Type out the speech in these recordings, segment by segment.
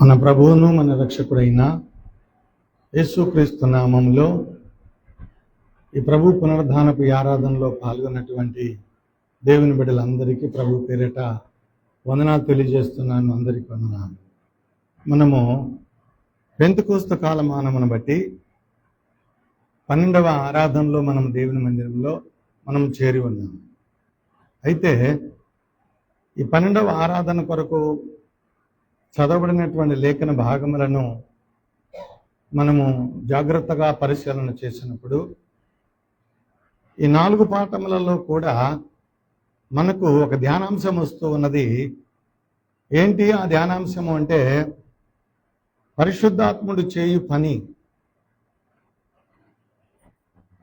మన ప్రభువును మన రక్షకుడైన యేసుక్రీస్తు నామంలో ఈ ప్రభు పునరుద్ధానపు ఆరాధనలో పాల్గొన్నటువంటి దేవుని బిడ్డలందరికీ ప్రభు పేరిట వందనాలు తెలియజేస్తున్నాను. అందరికీ వందనాలు. మనము పెంతెకోస్తు కాలమానమును బట్టి 12వ ఆరాధనలో మనం దేవుని మందిరంలో మనం చేరి ఉన్నాము. అయితే ఈ 12వ ఆరాధన కొరకు చదవబడినటువంటి లేఖన భాగములను మనము జాగ్రత్తగా పరిశీలన చేసినప్పుడు ఈ 4 పాఠములలో కూడా మనకు ఒక ధ్యానాంశం వస్తూ ఉన్నది. ఏంటి ఆ ధ్యానాంశము అంటే పరిశుద్ధాత్ముడు చేయు పని.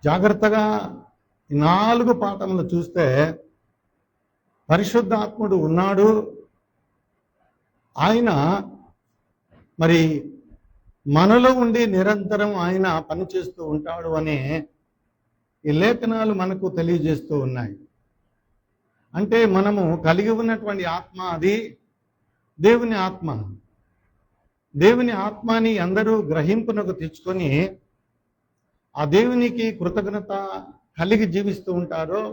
జాగ్రత్తగా ఈ 4 పాఠములు చూస్తే పరిశుద్ధాత్ముడు ఉన్నాడు, ఆయన మరి మనలో ఉండి నిరంతరం ఆయన పనిచేస్తూ ఉంటాడు అనే ఈ లేఖనాలు మనకు తెలియజేస్తూ ఉన్నాయి. అంటే మనము కలిగి ఉన్నటువంటి ఆత్మ అది దేవుని ఆత్మ. దేవుని ఆత్మని అందరూ గ్రహింపునకు తెచ్చుకొని ఆ దేవునికి కృతజ్ఞత కలిగి జీవిస్తూ ఉంటారో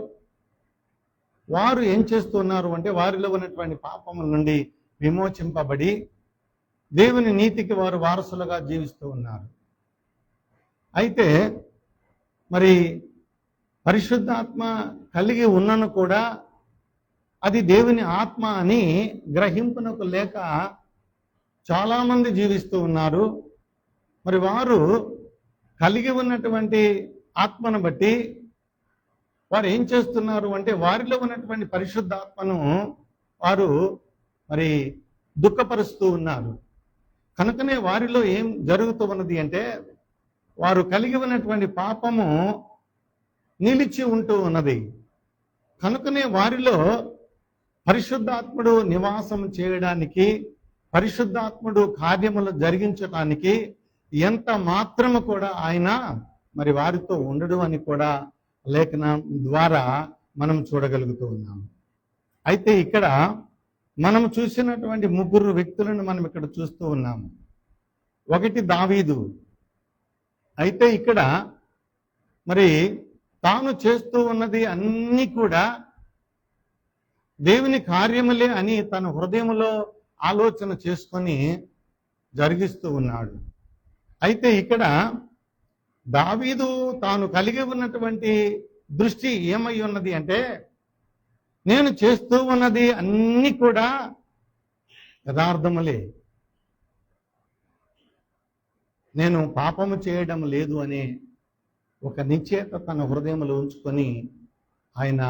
వారు ఏం చేస్తున్నారు అంటే వారిలో ఉన్నటువంటి పాపముల నుండి విమోచింపబడి దేవుని నీతికి వారు వారసులుగా జీవిస్తూ ఉన్నారు. అయితే మరి పరిశుద్ధాత్మ కలిగి ఉన్నను కూడా అది దేవుని ఆత్మ అని గ్రహింపునకు లేక చాలామంది జీవిస్తూ ఉన్నారు. మరి వారు కలిగి ఉన్నటువంటి ఆత్మను బట్టి వారు ఏం చేస్తున్నారు అంటే వారిలో ఉన్నటువంటి పరిశుద్ధాత్మను వారు మరి దుఃఖపరుస్తూ ఉన్నారు. కనుకనే వారిలో ఏం జరుగుతూ ఉన్నది అంటే వారు కలిగి ఉన్నటువంటి పాపము నిలిచి ఉంటూ ఉన్నది. కనుకనే వారిలో పరిశుద్ధాత్ముడు నివాసం చేయడానికి, పరిశుద్ధాత్ముడు కార్యములు జరిగించడానికి ఎంత మాత్రము కూడా ఆయన మరి వారితో ఉండడు అని కూడా లేఖనం ద్వారా మనం చూడగలుగుతూ ఉన్నాము. అయితే ఇక్కడ మనం చూసినటువంటి 3 వ్యక్తులను మనం ఇక్కడ చూస్తూ ఉన్నాము. ఒకటి దావీదు. అయితే ఇక్కడ మరి తాను చేస్తూ ఉన్నది అన్నీ కూడా దేవుని కార్యములే అని తన హృదయంలో ఆలోచన చేసుకొని జరిగిస్తూ ఉన్నాడు. అయితే ఇక్కడ దావీదు తాను కలిగి ఉన్నటువంటి దృష్టి ఏమై ఉన్నది అంటే నేను చేస్తూ ఉన్నది అన్నీ కూడా యథార్థములే, నేను పాపము చేయడం లేదు అనే ఒక నిశ్చయత తన హృదయంలో ఉంచుకొని ఆయన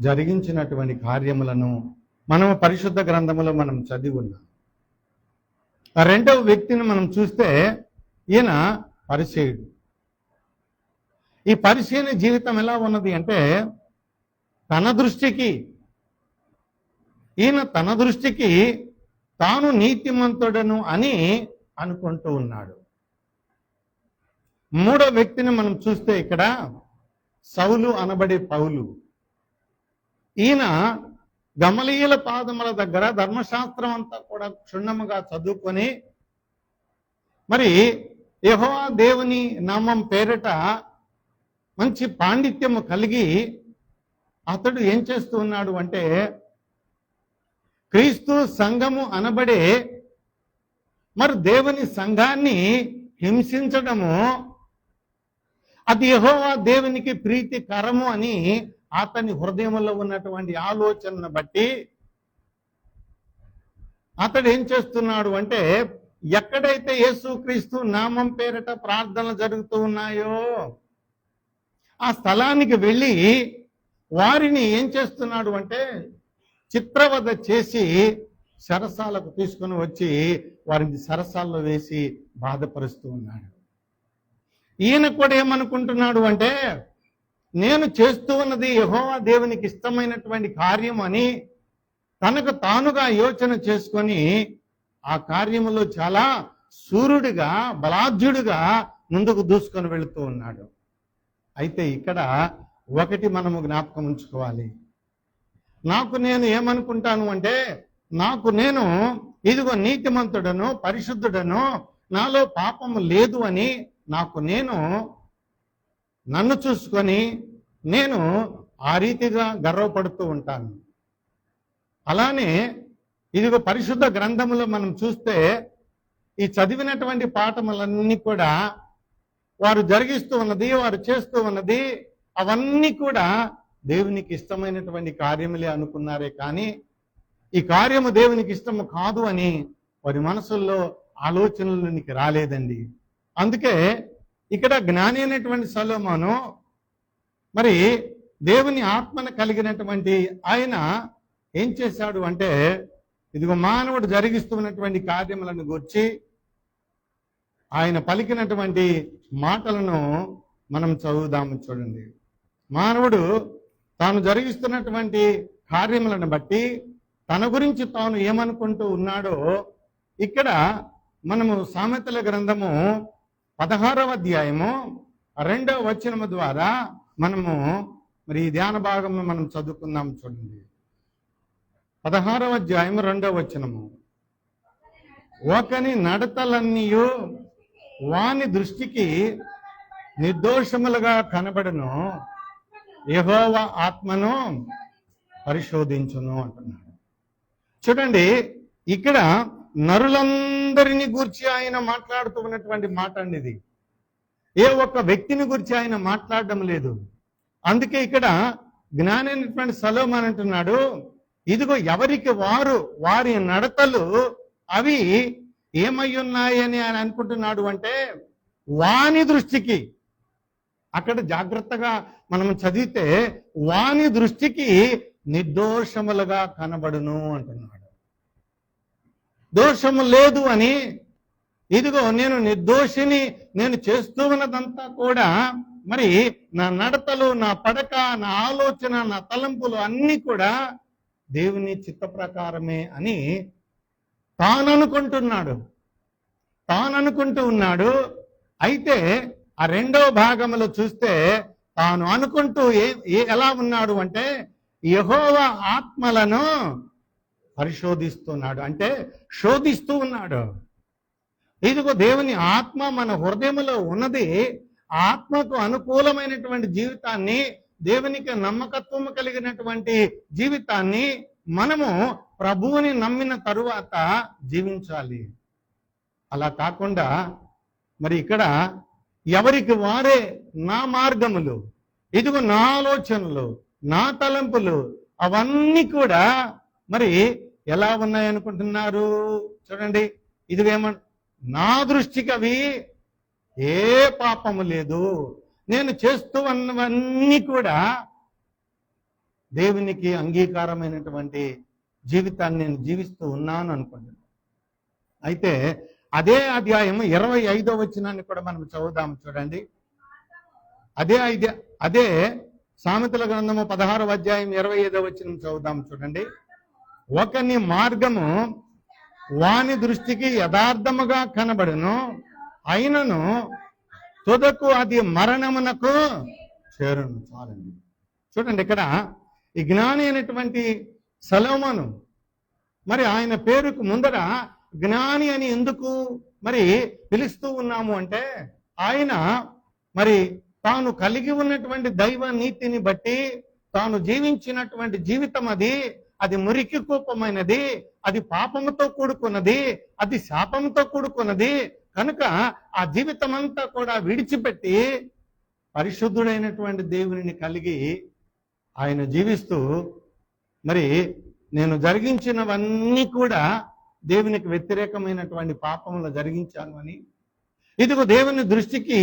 జరిగించినటువంటి కార్యములను మనం పరిశుద్ధ గ్రంథములో మనం చదివి ఉన్నాం. ఆ 2వ వ్యక్తిని మనం చూస్తే ఈయన పరిసయ్యుడు. ఈ పరిసయ్యుని జీవితం ఎలా ఉన్నది అంటే తన దృష్టికి తాను నీతిమంతుడను అని అనుకుంటూ ఉన్నాడు. 3వ వ్యక్తిని మనం చూస్తే ఇక్కడ సౌలు అనబడే పౌలు. ఈయన గమలీయుల పాదముల దగ్గర ధర్మశాస్త్రం అంతా కూడా క్షుణ్ణముగా చదువుకొని మరి యెహోవా దేవుని నామం పేరిట మంచి పాండిత్యము కలిగి అతడు ఏం చేస్తూ ఉన్నాడు అంటే క్రీస్తు సంఘము అనబడే మరి దేవుని సంఘాన్ని హింసించడము అది యెహోవా దేవునికి ప్రీతికరము అని అతని హృదయంలో ఉన్నటువంటి ఆలోచనను బట్టి అతడు ఏం చేస్తున్నాడు అంటే ఎక్కడైతే యేసుక్రీస్తు నామం పేరిట ప్రార్థనలు జరుగుతూ ఉన్నాయో ఆ స్థలానికి వెళ్ళి వారిని ఏం చేస్తున్నాడు అంటే చిత్రవద చేసి సరసాలకు తీసుకుని వచ్చి వారిని సరసాల్లో వేసి బాధపరుస్తూ ఉన్నాడు. ఈయన కూడా ఏమనుకుంటున్నాడు అంటే నేను చేస్తూ ఉన్నది యెహోవా దేవునికి ఇష్టమైనటువంటి కార్యం అని తనకు తానుగా యోచన చేసుకొని ఆ కార్యములో చాలా శూరుడిగా బలాఢ్యుడిగా ముందుకు దూసుకొని వెళుతూ ఉన్నాడు. అయితే ఇక్కడ ఒకటి మనము జ్ఞాపకం ఉంచుకోవాలి. నాకు నేను ఏమనుకుంటాను అంటే నాకు నేను ఇదిగో నీతిమంతుడను పరిశుద్ధుడను నాలో పాపము లేదు అని నన్ను చూసుకొని నేను ఆ రీతిగా గర్వపడుతూ ఉంటాను. అలానే ఇదిగో పరిశుద్ధ గ్రంథములో మనం చూస్తే ఈ చదివినటువంటి పాఠములన్నీ కూడా వారు జరిగిస్తూ ఉన్నది, వారు చేస్తూ ఉన్నది అవన్నీ కూడా దేవునికి ఇష్టమైనటువంటి కార్యములే అనుకున్నారే కానీ ఈ కార్యము దేవునికి ఇష్టము కాదు అని వారి మనసుల్లో ఆలోచనలోనికి రాలేదండి. అందుకే ఇక్కడ జ్ఞాని అయినటువంటి సొలొమోను మరి దేవుని ఆత్మను కలిగినటువంటి ఆయన ఏం చేశాడు అంటే ఇదిగో మానవుడు జరిగిస్తున్నటువంటి కార్యములను గురించి ఆయన పలికినటువంటి మాటలను మనం చదువుదాము. చూడండి, మానవుడు తాను జరిగిస్తున్నటువంటి కార్యములను బట్టి తన గురించి తాను ఏమనుకుంటూ ఉన్నాడో ఇక్కడ మనము సామెతల గ్రంథము 16వ అధ్యాయము 2వ వచనము ద్వారా మనము మరి ఈ ధ్యాన భాగంలో మనం చదువుకుందాం. చూడండి, 16వ అధ్యాయం 2వ వచనము. ఒకని నడతలన్నీయు వాని దృష్టికి నిర్దోషములుగా కనబడును, యెహోవా ఆత్మను పరిశోధించును అంటున్నాడు. చూడండి, ఇక్కడ నరులందరినీ గురించి ఆయన మాట్లాడుతూ ఉన్నటువంటి మాట అండి ఇది. ఏ ఒక్క వ్యక్తిని గురించి ఆయన మాట్లాడడం లేదు. అందుకే ఇక్కడ జ్ఞాని అయినటువంటి సొలొమోను అంటున్నాడు, ఇదిగో ఎవరికి వారి నడతలు అవి ఏమై ఉన్నాయని ఆయన అనుకుంటున్నాడు అంటే వాని దృష్టికి, అక్కడ జాగ్రత్తగా మనం చదివితే వాని దృష్టికి నిర్దోషములుగా కనబడును అంటున్నాడు. దోషము లేదు అని, ఇదిగో నేను నిర్దోషిని, నేను చేస్తూ ఉన్నదంతా కూడా మరి నా నడతలు, నా పడక, నా ఆలోచన, నా తలంపులు అన్నీ కూడా దేవుని చిత్త ప్రకారమే అని తాను అనుకుంటూ ఉన్నాడు. అయితే ఆ 2వ భాగంలో చూస్తే తాను అనుకుంటూ ఎలా ఉన్నాడు అంటే యెహోవా ఆత్మలను పరిశోధిస్తున్నాడు, అంటే శోధిస్తూ ఉన్నాడు. ఇదిగో దేవుని ఆత్మ మన హృదయంలో ఉన్నది. ఆత్మకు అనుకూలమైనటువంటి జీవితాన్ని, దేవునికి నమ్మకత్వము కలిగినటువంటి జీవితాన్ని మనము ప్రభువుని నమ్మిన తరువాత జీవించాలి. అలా కాకుండా మరి ఇక్కడ ఎవరికి వారే నా మార్గములు, ఇదిగో నా ఆలోచనలు, నా తలంపులు అవన్నీ కూడా మరి ఎలా ఉన్నాయనుకుంటున్నారు? చూడండి, ఇదిగేమో నా దృష్టికి అవి ఏ పాపము లేదు, నేను చేస్తూ ఉన్నవన్నీ కూడా దేవునికి అంగీకారమైనటువంటి జీవితాన్ని నేను జీవిస్తూ ఉన్నాను అనుకుంటున్నాను. అయితే అదే అధ్యాయం 25వ వచనాన్ని కూడా మనం చదువుదాం. చూడండి, అదే సామెతల గ్రంథము 16వ అధ్యాయం 25వ వచనం చదువుదాం. చూడండి, ఒకని మార్గము వాని దృష్టికి యథార్థముగా కనబడును, అయినను తుదకు అది మరణమునకు చేరును. చాలండి. చూడండి, ఇక్కడ ఈ జ్ఞాని అయినటువంటి సొలొమోను మరి ఆయన పేరుకు ముందర జ్ఞాని అని ఎందుకు మరి పిలుస్తూ ఉన్నాము అంటే ఆయన మరి తాను కలిగి ఉన్నటువంటి దైవ నీతిని బట్టి తాను జీవించినటువంటి జీవితం అది మురికి కూపమైనది, అది పాపముతో కూడుకున్నది, అది శాపంతో కూడుకున్నది. కనుక ఆ జీవితం అంతా కూడా విడిచిపెట్టి పరిశుద్ధుడైనటువంటి దేవుని కలిగి ఆయన జీవిస్తూ మరి నేను జరిగించినవన్నీ కూడా దేవునికి వ్యతిరేకమైనటువంటి పాపములు జరిగించాను అని, ఇదిగో దేవుని దృష్టికి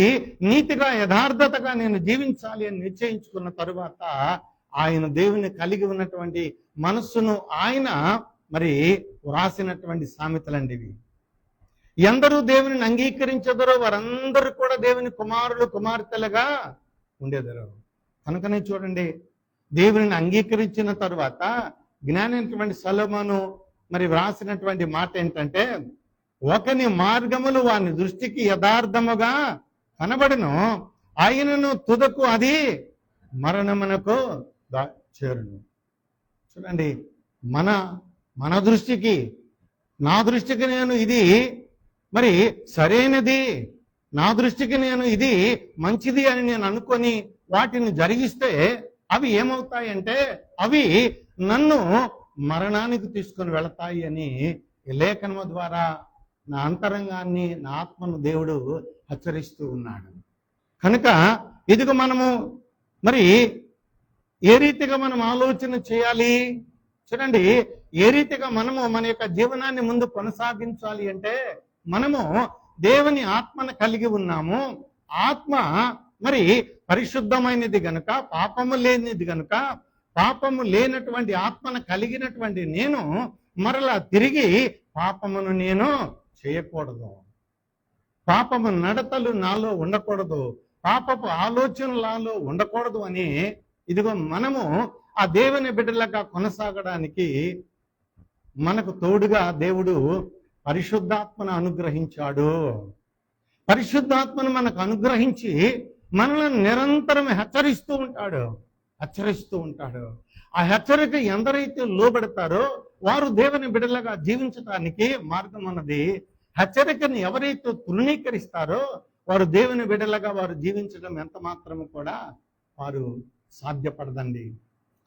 నీతిగా యథార్థతగా నేను జీవించాలి అని నిశ్చయించుకున్న తరువాత ఆయన దేవుని కలిగి ఉన్నటువంటి మనస్సును ఆయన మరి వ్రాసినటువంటి సామెతలండి ఇవి. ఎందరూ దేవుని అంగీకరించదరో వారందరూ కూడా దేవుని కుమారులు కుమార్తెలుగా ఉండేదరు. కనుకనే చూడండి, దేవుని అంగీకరించిన తరువాత జ్ఞానైనటువంటి సొలొమోను మరి వ్రాసినటువంటి మాట ఏంటంటే ఒకని మార్గములు వాని దృష్టికి యథార్థముగా కనబడును, ఆయనను తుదకు అది మరణమునకు చేరును. చూడండి, మన దృష్టికి నా దృష్టికి నేను ఇది మరి సరైనది, నా దృష్టికి నేను ఇది మంచిది అని నేను అనుకొని వాటిని జరిగిస్తే అవి ఏమవుతాయంటే అవి నన్ను మరణానికి తీసుకొని వెళతాయి అని ఈ లేఖనము ద్వారా నా అంతరంగాన్ని, నా ఆత్మను దేవుడు హెచ్చరిస్తూ ఉన్నాడు. కనుక ఇదిగో మనము మరి ఏ రీతిగా మనం ఆలోచన చేయాలి చూడండి. ఏ రీతిగా మనము మన యొక్క జీవనాన్ని ముందు కొనసాగించాలి అంటే మనము దేవుని ఆత్మను కలిగి ఉన్నాము. ఆత్మ మరి పరిశుద్ధమైనది గనుక, పాపము లేనిది గనుక, పాపము లేనటువంటి ఆత్మను కలిగినటువంటి నేను మరలా తిరిగి పాపమును నేను చేయకూడదు. పాపము నడతలు నాలో ఉండకూడదు, పాపపు ఆలోచనలు నాలో ఉండకూడదు అని ఇదిగో మనము ఆ దేవుని బిడ్డలుగా కొనసాగడానికి మనకు తోడుగా దేవుడు పరిశుద్ధాత్మను అనుగ్రహించాడు. పరిశుద్ధాత్మను మనకు అనుగ్రహించి మనల్ని నిరంతరం హెచ్చరిస్తూ ఉంటాడు. ఆ హెచ్చరిక ఎందరైతే లోబడతారో వారు దేవుని బిడ్డలుగా జీవించడానికి మార్గం ఉన్నది. హెచ్చరికను ఎవరైతే తృణీకరిస్తారో వారు దేవుని బిడ్డలుగా వారు జీవించడం ఎంత మాత్రము కూడా వారు సాధ్యపడదండి.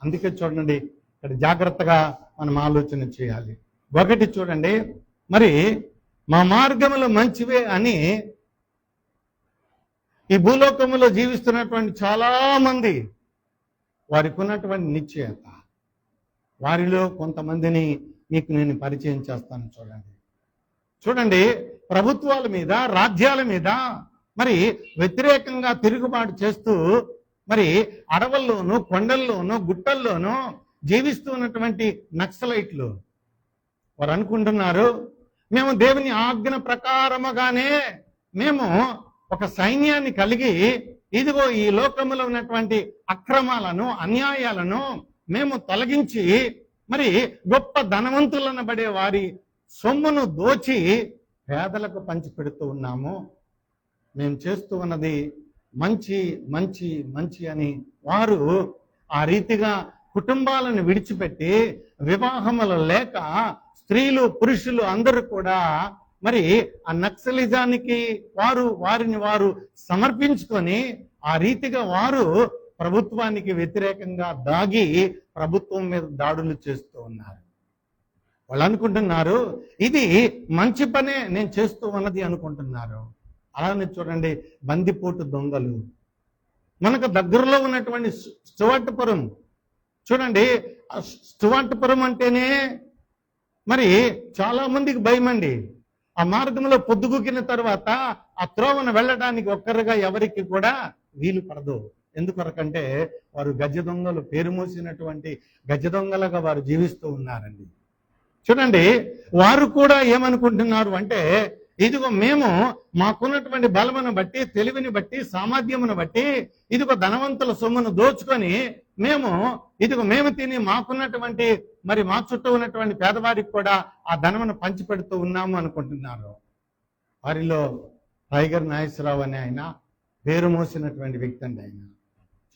అందుకే చూడండి, ఇక్కడ జాగ్రత్తగా మనం ఆలోచన చేయాలి. ఒకటి చూడండి, మరి మా మార్గములు మంచివే అని ఈ భూలోకములో జీవిస్తున్నటువంటి చాలా మంది వారికి ఉన్నటువంటి నిశ్చయత, వారిలో కొంతమందిని మీకు నేను పరిచయం చేస్తాను. చూడండి ప్రభుత్వాల మీద, రాజ్యాల మీద మరి వ్యతిరేకంగా తిరుగుబాటు చేస్తూ మరి అడవుల్లోనూ, కొండల్లోనూ, గుట్టల్లోనూ జీవిస్తూ ఉన్నటువంటి నక్సలైట్లు వారు అనుకుంటున్నారు మేము దేవుని ఆజ్ఞ ప్రకారముగానే మేము ఒక సైన్యాన్ని కలిగి ఇదిగో ఈ లోకములో ఉన్నటువంటి అక్రమాలను, అన్యాయాలను మేము తొలగించి మరి గొప్ప ధనవంతులను పడే వారి సొమ్మును దోచి పేదలకు పంచిపెడుతూ ఉన్నాము. మేము చేస్తూ ఉన్నది మంచి మంచి మంచి అని వారు ఆ రీతిగా కుటుంబాలను విడిచిపెట్టి వివాహములు లేక స్త్రీలు, పురుషులు అందరూ కూడా మరి ఆ నక్సలిజానికి వారిని వారు సమర్పించుకొని ఆ రీతిగా వారు ప్రభుత్వానికి వ్యతిరేకంగా దాగి ప్రభుత్వం మీద దాడులు చేస్తూ ఉన్నారు. వాళ్ళు అనుకుంటున్నారు ఇది మంచి పనే నేను చేస్తూ ఉన్నది అనుకుంటున్నారు. అలానే చూడండి, బందిపోటు దొంగలు మనకు దగ్గరలో ఉన్నటువంటి స్టువర్ట్పురం చూడండి. స్టువర్ట్పురం అంటేనే మరి చాలా మందికి భయం అండి. ఆ మార్గంలో పొద్దుగుకిన తర్వాత ఆ త్రోవను వెళ్ళడానికి ఒక్కరుగా ఎవరికి కూడా వీలు పడదు. ఎందుకొరకంటే వారు గజ దొంగలు, పేరు మోసినటువంటి గజ దొంగలుగా వారు జీవిస్తూ ఉన్నారండి. చూడండి, వారు కూడా ఏమనుకుంటున్నారు అంటే ఇదిగో మేము మాకున్నటువంటి బలమును బట్టి, తెలివిని బట్టి, సామర్థ్యమును బట్టి ఇదిగో ధనవంతుల సొమ్మును దోచుకొని మేము తిని మాకున్నటువంటి మరి మా చుట్టూ ఉన్నటువంటి పేదవారికి కూడా ఆ ధనమును పంచిపెడుతూ ఉన్నాము అనుకుంటున్నారు. వారిలో టైగర్ నాగేశ్వరరావు అనే ఆయన పేరు మోసినటువంటి వ్యక్తి అండి. ఆయన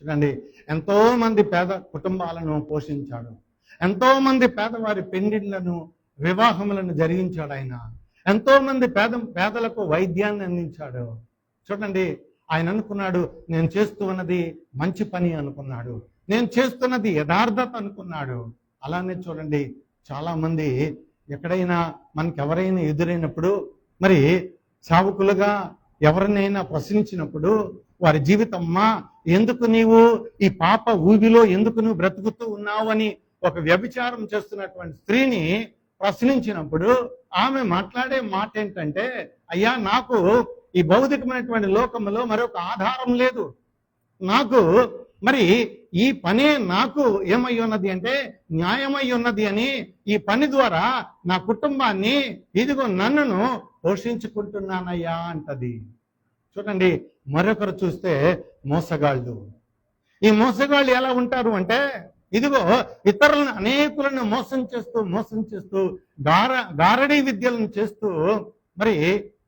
చూడండి, ఎంతో మంది పేద కుటుంబాలను పోషించాడు, ఎంతో మంది పేదవారి పెండిళ్లను, వివాహములను జరిగించాడు. ఆయన ఎంతో మంది పేదలకు వైద్యాన్ని అందించాడు. చూడండి, ఆయన అనుకున్నాడు నేను చేస్తూ ఉన్నది మంచి పని అనుకున్నాడు, నేను చేస్తున్నది యథార్థత అనుకున్నాడు. అలానే చూడండి, చాలా మంది ఎక్కడైనా మనకెవరైనా ఎదురైనప్పుడు మరి సావుకులుగా ఎవరినైనా ప్రశ్నించినప్పుడు వారి జీవితమ్మా ఎందుకు నీవు ఈ పాప ఊబిలో ఎందుకు నువ్వు బ్రతుకుతూ ఉన్నావు అని ఒక వ్యభిచారం చేస్తున్నటువంటి స్త్రీని ప్రశ్నించినప్పుడు ఆమె మాట్లాడే మాట ఏంటంటే, అయ్యా నాకు ఈ భౌతికమైనటువంటి లోకంలో మరొక ఆధారం లేదు, నాకు మరి ఈ పనే నాకు ఏమై ఉన్నది అంటే న్యాయమై ఉన్నది అని ఈ పని ద్వారా నా కుటుంబాన్ని ఇదిగో నన్ను పోషించుకుంటున్నానయ్యా అంటది. చూడండి, మరొకరు చూస్తే మోసగాళ్ళు. ఈ మోసగాళ్ళు ఎలా ఉంటారు అంటే ఇదిగో ఇతరులను అనేకులను మోసం చేస్తూ గారడీ విద్యలను చేస్తూ మరి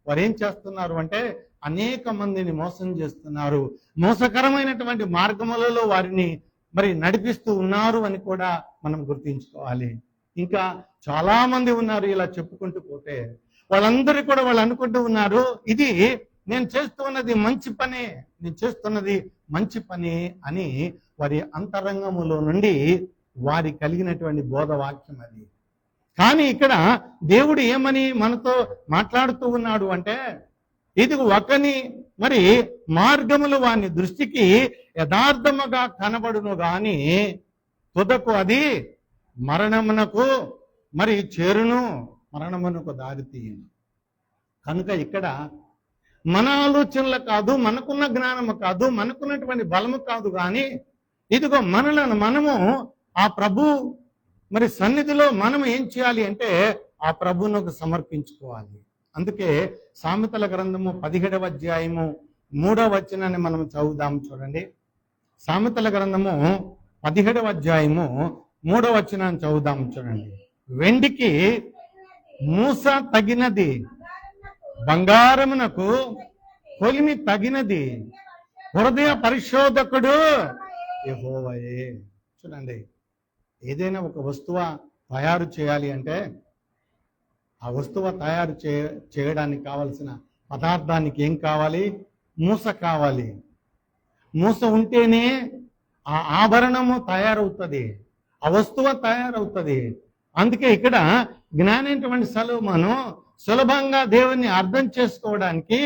వారు ఏం చేస్తున్నారు అంటే అనేక మందిని మోసం చేస్తున్నారు, మోసకరమైనటువంటి మార్గములలో వారిని మరి నడిపిస్తూ ఉన్నారు అని కూడా మనం గుర్తించుకోవాలి. ఇంకా చాలా మంది ఉన్నారు ఇలా చెప్పుకుంటూ పోతే. వాళ్ళందరూ కూడా వాళ్ళు అనుకుంటూ ఉన్నారు, ఇది నేను చేస్తున్నది మంచి పనే, నేను చేస్తున్నది మంచి పని అని వారి అంతరంగములో నుండి వారి కలిగినటువంటి బోధవాక్యం అది. కానీ ఇక్కడ దేవుడు ఏమని మనతో మాట్లాడుతూ ఉన్నాడు అంటే, ఇది ఒకని మరి మార్గములు వాని దృష్టికి యథార్థముగా కనబడును గాని తుదకు అది మరణమునకు మరి చేరును, మరణమునకు దారితీయును. కనుక ఇక్కడ మన ఆలోచనలు కాదు, మనకున్న జ్ఞానము కాదు, మనకున్నటువంటి బలము కాదు, కానీ ఇదిగో మనలను మనము ఆ ప్రభు మరి సన్నిధిలో మనం ఏం చేయాలి అంటే ఆ ప్రభువునకు సమర్పించుకోవాలి. అందుకే సామెతల గ్రంథము 17వ అధ్యాయము 3వ వచనాన్ని మనం చదువుదాం. చూడండి, సామెతల గ్రంథము 17వ అధ్యాయము 3వ వచనాన్ని చదువుదాం. చూడండి, వెండికి మూస తగినది, బంగారమునకు కొలిమి తగినది, హృదయ పరిశోధకుడు యెహోవాయే. చూడండి, ఏదైనా ఒక వస్తువు తయారు చేయాలి అంటే ఆ వస్తువు తయారు చేయడానికి కావలసిన పదార్థానికి ఏం కావాలి? మూస కావాలి. మూస ఉంటేనే ఆ ఆభరణము తయారవుతుంది, ఆ వస్తువు తయారవుతుంది. అందుకే ఇక్కడ జ్ఞానైనటువంటి సొలొమోను సులభంగా దేవుని అర్థం చేసుకోవడానికి,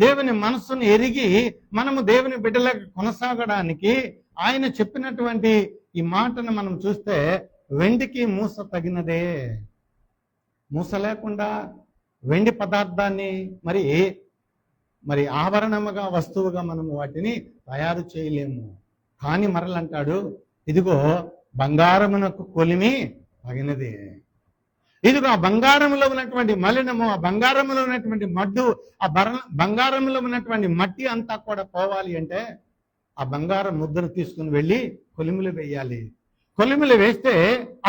దేవుని మనస్సును ఎరిగి మనము దేవుని బిడ్డలకు కొనసాగడానికి ఆయన చెప్పినటువంటి ఈ మాటను మనం చూస్తే, వెండికి మూస తగినదే. మూస లేకుండా వెండి పదార్థాన్ని మరి ఆభరణముగా వస్తువుగా మనము వాటిని తయారు చేయలేము. కానీ మరలంటాడు, ఇదిగో బంగారమునకు కొలిమి తగినదే. ఇదిగో ఆ బంగారంలో ఉన్నటువంటి మలినము, ఆ బంగారంలో ఉన్నటువంటి మడ్డు, ఆ బంగారంలో ఉన్నటువంటి మట్టి అంతా కూడా పోవాలి అంటే ఆ బంగారం ముద్దను తీసుకుని వెళ్ళి కొలిమిలు వేయాలి. కొలిమిలు వేస్తే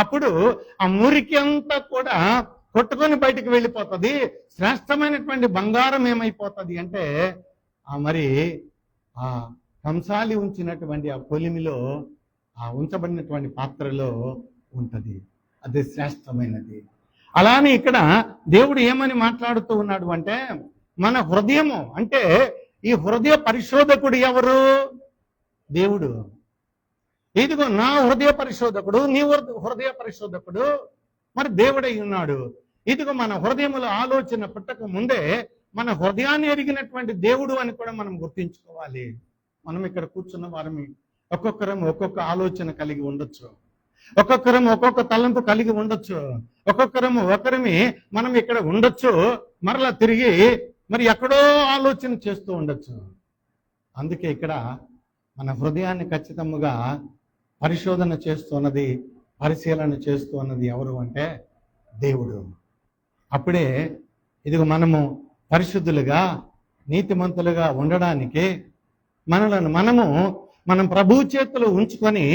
అప్పుడు ఆ మురికి అంతా కూడా కొట్టుకొని బయటికి వెళ్ళిపోతుంది. శ్రేష్టమైనటువంటి బంగారం ఏమైపోతుంది అంటే మరి ఆ కంసాలి ఉంచినటువంటి ఆ కొలిమిలో, ఆ ఉంచబడినటువంటి పాత్రలో ఉంటుంది. అది శ్రేష్టమైనది. అలానే ఇక్కడ దేవుడు ఏమని మాట్లాడుతూ ఉన్నాడు అంటే, మన హృదయము అంటే ఈ హృదయ పరిశోధకుడు ఎవరు? దేవుడు. ఇదిగో నా హృదయ పరిశోధకుడు, నీ హృదయ పరిశోధకుడు మరి దేవుడై ఉన్నాడు. ఇదిగో మన హృదయములో ఆలోచన పుట్టక ముందే మన హృదయాన్ని ఎరిగినటువంటి దేవుడు అని కూడా మనం గుర్తించుకోవాలి. మనం ఇక్కడ కూర్చున్న వారిని ఒక్కొక్కరం ఒక్కొక్క ఆలోచన కలిగి ఉండొచ్చు, ఒక్కొక్కరం ఒక్కొక్క తలంపు కలిగి ఉండొచ్చు, ఒక్కొక్కరం ఒకరిని మనం ఇక్కడ ఉండొచ్చు, మరలా తిరిగి మరి ఎక్కడో ఆలోచన చేస్తూ ఉండొచ్చు. అందుకే ఇక్కడ మన హృదయాన్ని ఖచ్చితంగా పరిశోధన చేస్తున్నది, పరిశీలన చేస్తున్నది ఎవరు అంటే దేవుడు. అప్పుడే ఇదిగో మనము పరిశుద్ధులుగా, నీతిమంతులుగా ఉండడానికి మనం ప్రభు చేతులు ఉంచుకొని,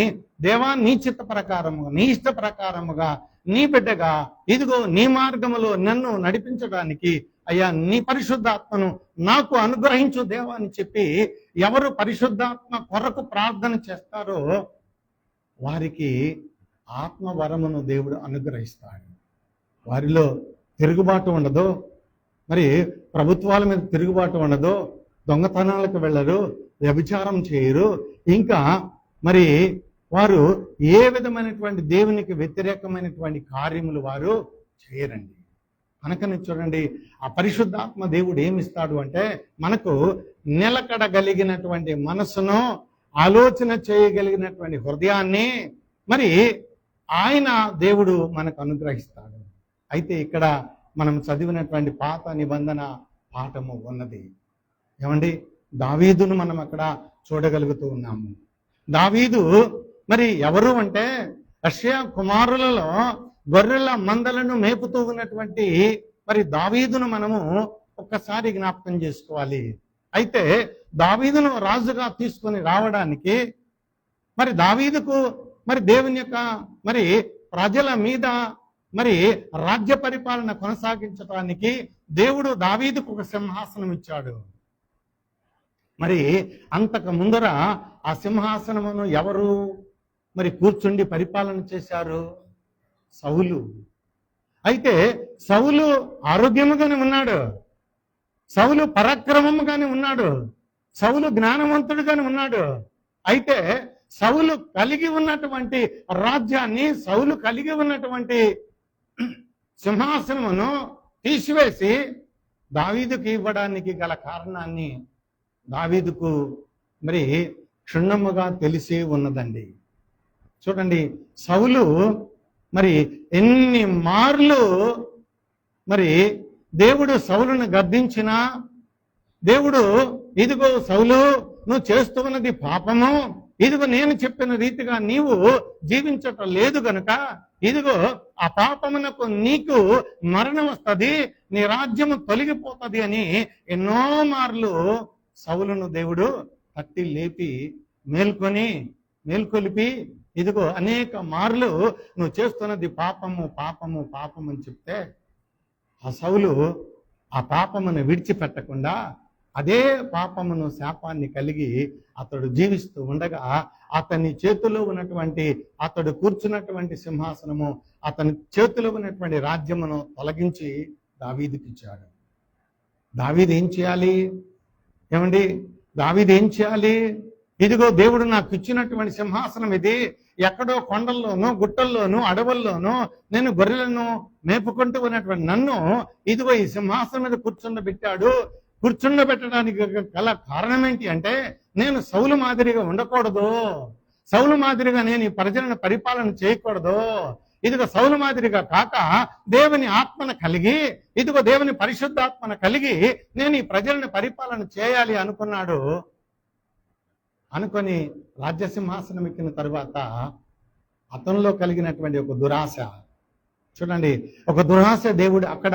దేవా నీ చిత్త ప్రకారముగా, నీ ఇష్ట ప్రకారముగా, నీ బిడ్డగా ఇదిగో నీ మార్గములో నన్ను నడిపించడానికి అయ్యా నీ పరిశుద్ధాత్మను నాకు అనుగ్రహించు దేవా అని చెప్పి ఎవరు పరిశుద్ధాత్మ కొరకు ప్రార్థన చేస్తారో వారికి ఆత్మవరమును దేవుడు అనుగ్రహిస్తాడు. వారిలో తిరుగుబాటు ఉండదు, మరి ప్రభుత్వాల మీద తిరుగుబాటు ఉండదు, దొంగతనాలకు వెళ్ళరు, వ్యభిచారం చేయరు, ఇంకా మరి వారు ఏ విధమైనటువంటి దేవునికి వ్యతిరేకమైనటువంటి కార్యములు వారు చేయరండి. కనుకనే చూడండి, ఆ పరిశుద్ధాత్మ దేవుడు ఏమిస్తాడు అంటే మనకు నిలకడగలిగినటువంటి మనసును, ఆలోచన చేయగలిగినటువంటి హృదయాన్ని మరి ఆయన దేవుడు మనకు అనుగ్రహిస్తాడు. అయితే ఇక్కడ మనం చదివినటువంటి పాత నిబంధన పాఠము ఉన్నది. ఏమండి, దావీదును మనం అక్కడ చూడగలుగుతూ ఉన్నాము. దావీదు మరి ఎవరు అంటే యెషయా కుమారులలో గొర్రెల మందలను మేపుతూ ఉన్నటువంటి మరి దావీదును మనము ఒక్కసారి జ్ఞాపకం చేసుకోవాలి. అయితే దావీదును రాజుగా తీసుకొని రావడానికి మరి దావీదుకు మరి దేవుని యొక్క మరి ప్రజల మీద మరి రాజ్య పరిపాలన కొనసాగించడానికి దేవుడు దావీదుకు ఒక సింహాసనం ఇచ్చాడు. మరి అంతకు ముందర ఆ సింహాసనమును ఎవరు మరి కూర్చుండి పరిపాలన చేశారు? సౌలు. అయితే సౌలు ఆరోగ్యముగానే ఉన్నాడు, సౌలు పరాక్రమముగానే ఉన్నాడు, సౌలు జ్ఞానవంతుడుగానే ఉన్నాడు. అయితే సౌలు కలిగి ఉన్నటువంటి రాజ్యాన్ని, సౌలు కలిగి ఉన్నటువంటి సింహాసనమును తీసివేసి దావీదుకు ఇవ్వడానికి గల కారణాన్ని దావీదుకు మరి క్షుణ్ణముగా తెలిసి ఉన్నదండి. చూడండి, సౌలు మరి ఎన్ని మార్లు మరి దేవుడు సౌలును గద్దించినా, దేవుడు ఇదిగో సౌలు నువ్వు చేస్తున్నది పాపము, ఇదిగో నేను చెప్పిన రీతిగా నీవు జీవించటం లేదు గనుక ఇదిగో ఆ పాపమునకు నీకు మరణం వస్తుంది, నీ రాజ్యము తొలగిపోతుంది అని ఎన్నో మార్లు సౌలును దేవుడు తట్టి లేపి మేల్కొలిపి ఇదిగో అనేక మార్లు నువ్వు చేస్తున్నది పాపము పాపము పాపము అని చెప్తే ఆ సౌలు ఆ పాపమును విడిచిపెట్టకుండా అదే పాపమును శాపాన్ని కలిగి అతడు జీవిస్తూ ఉండగా అతని చేతిలో ఉన్నటువంటి, అతడు కూర్చున్నటువంటి సింహాసనము, అతని చేతిలో ఉన్నటువంటి రాజ్యమును తొలగించి దావీదుకి ఇచ్చాడు. దావీదు ఏం చేయాలి? ఏమండి, దావీదు ఏం చేయాలి? ఇదిగో దేవుడు నాకు ఇచ్చినటువంటి సింహాసనం ఇది, ఎక్కడో కొండల్లోనూ గుట్టల్లోనూ అడవుల్లోనూ నేను గొర్రెలను మేపుకుంటూ ఉన్నటువంటి నన్ను ఇదిగో ఈ సింహాసనం మీద కూర్చుండబెట్టడానికి గల కారణం ఏంటి అంటే, నేను సౌలు మాదిరిగా ఉండకూడదు, సౌలు మాదిరిగా నేను ఈ ప్రజలను పరిపాలన చేయకూడదు, ఇదిగో సౌలు మాదిరిగా కాక దేవుని ఆత్మను కలిగి, ఇదిగో దేవుని పరిశుద్ధాత్మను కలిగి నేను ఈ ప్రజలను పరిపాలన చేయాలి అనుకున్నాడు. అనుకొని రాజ్యసింహాసనం ఎక్కిన తరువాత అతనిలో కలిగినటువంటి ఒక దురాశ, చూడండి, ఒక దురాశ దేవుడు అక్కడ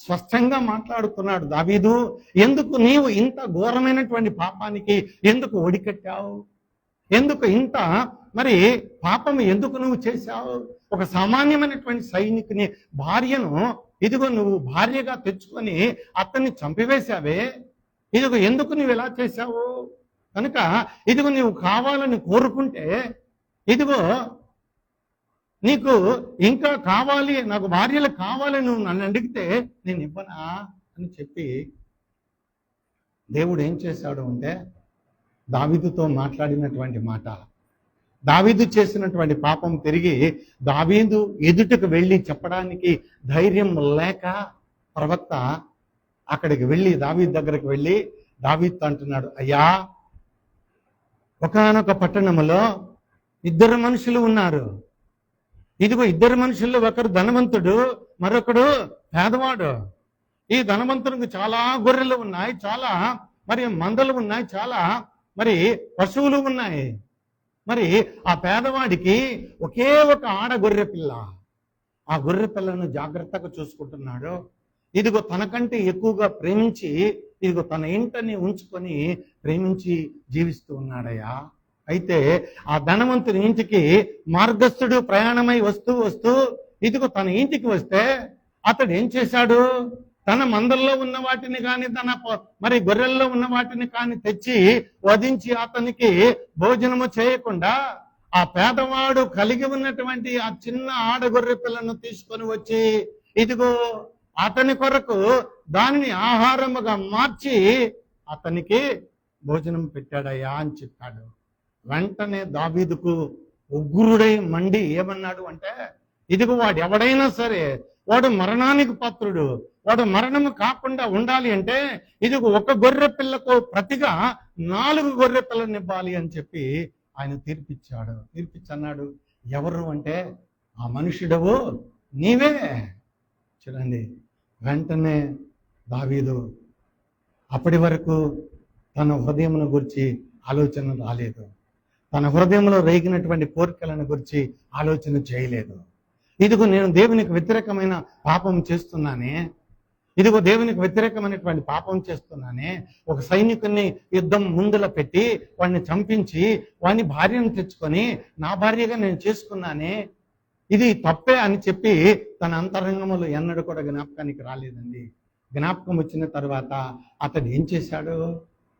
స్పష్టంగా మాట్లాడుతున్నాడు. దావీదు, ఎందుకు నీవు ఇంత ఘోరమైనటువంటి పాపానికి ఎందుకు ఒడికట్టావు? ఎందుకు ఇంత మరి పాపము ఎందుకు నువ్వు చేశావు? ఒక సామాన్యమైనటువంటి సైనికుని భార్యను ఇదిగో నువ్వు భార్యగా తెచ్చుకొని అతన్ని చంపివేశావే, ఇదిగో ఎందుకు నువ్వు ఇలా చేశావు? కనుక ఇదిగో నువ్వు కావాలని కోరుకుంటే, ఇదిగో నీకు ఇంకా కావాలి, నాకు భార్యలు కావాలి, నువ్వు నన్ను అడిగితే నేను ఇవ్వనా అని చెప్పి దేవుడు ఏం చేశాడు అంటే, దావీదుతో మాట్లాడినటువంటి మాట, దావీదు చేసినటువంటి పాపం తిరిగి దావీదు ఎదుటకు వెళ్ళి చెప్పడానికి ధైర్యం లేక ప్రవక్త అక్కడికి వెళ్ళి దావీదు దగ్గరికి వెళ్ళి దావీదుతో అంటున్నాడు, అయ్యా, ఒకానొక పట్టణంలో ఇద్దరు మనుషులు ఉన్నారు, ఇదిగో ఇద్దరు మనుషుల్లో ఒకరు ధనవంతుడు, మరొకడు పేదవాడు. ఈ ధనవంతుడికి చాలా గొర్రెలు ఉన్నాయి, చాలా మరి మందలు ఉన్నాయి, చాలా మరి పశువులు ఉన్నాయి. మరి ఆ పేదవాడికి ఒకే ఒక ఆడ గొర్రె పిల్ల, ఆ గొర్రె పిల్లను జాగ్రత్తగా చూసుకుంటున్నాడు. ఇదిగో తనకంటే ఎక్కువగా ప్రేమించి ఇదిగో తన ఇంటిని ఉంచుకొని ప్రేమించి జీవిస్తూ ఉన్నాడయ్యా. అయితే ఆ ధనవంతుని ఇంటికి మార్గస్థుడు ప్రయాణమై వస్తూ ఇదిగో తన ఇంటికి వస్తే అతడు ఏం చేశాడు? తన మందల్లో ఉన్న వాటిని కానీ తన మరి గొర్రెల్లో ఉన్న వాటిని కానీ తెచ్చి వధించి అతనికి భోజనము చేయకుండా ఆ పేదవాడు కలిగి ఉన్నటువంటి ఆ చిన్న ఆడగొర్రె పిల్లను తీసుకొని వచ్చి ఇదిగో అతని కొరకు దానిని ఆహారముగా మార్చి అతనికి భోజనం పెట్టాడయ్యా అని చెప్పాడు. వెంటనే దావీదుకు ఉగ్రుడై మండి ఏమన్నాడు అంటే, ఇదిగో వాడు ఎవడైనా సరే వాడు మరణానికి పాత్రుడు, వాడు మరణము కాకుండా ఉండాలి అంటే ఇదిగో ఒక గొర్రె పిల్లకు ప్రతిగా 4 గొర్రె పిల్లని ఇవ్వాలి అని చెప్పి ఆయన తీర్పిచ్చన్నాడు. ఎవరు అంటే ఆ మనుషుడవు నీవే. చూడండి, వెంటనే దావీదు అప్పటి వరకు తన హృదయమును గురించి ఆలోచన రాలేదు, తన హృదయంలో రేగినటువంటి కోరికలను గురించి ఆలోచన చేయలేదు. ఇదిగో నేను దేవునికి వ్యతిరేకమైన పాపం చేస్తున్నానే, ఇదిగో దేవునికి వ్యతిరేకమైనటువంటి పాపం చేస్తున్నానే, ఒక సైనికుని యుద్ధం ముందులో పెట్టి వాడిని చంపించి వాడిని భార్యను తెచ్చుకొని నా భార్యగా నేను చేసుకున్నానే, ఇది తప్పే అని చెప్పి తన అంతరంగములో ఎన్నడూ కూడా జ్ఞాపకానికి రాలేదండి. జ్ఞాపకం వచ్చిన తర్వాత అతడు ఏం చేశాడు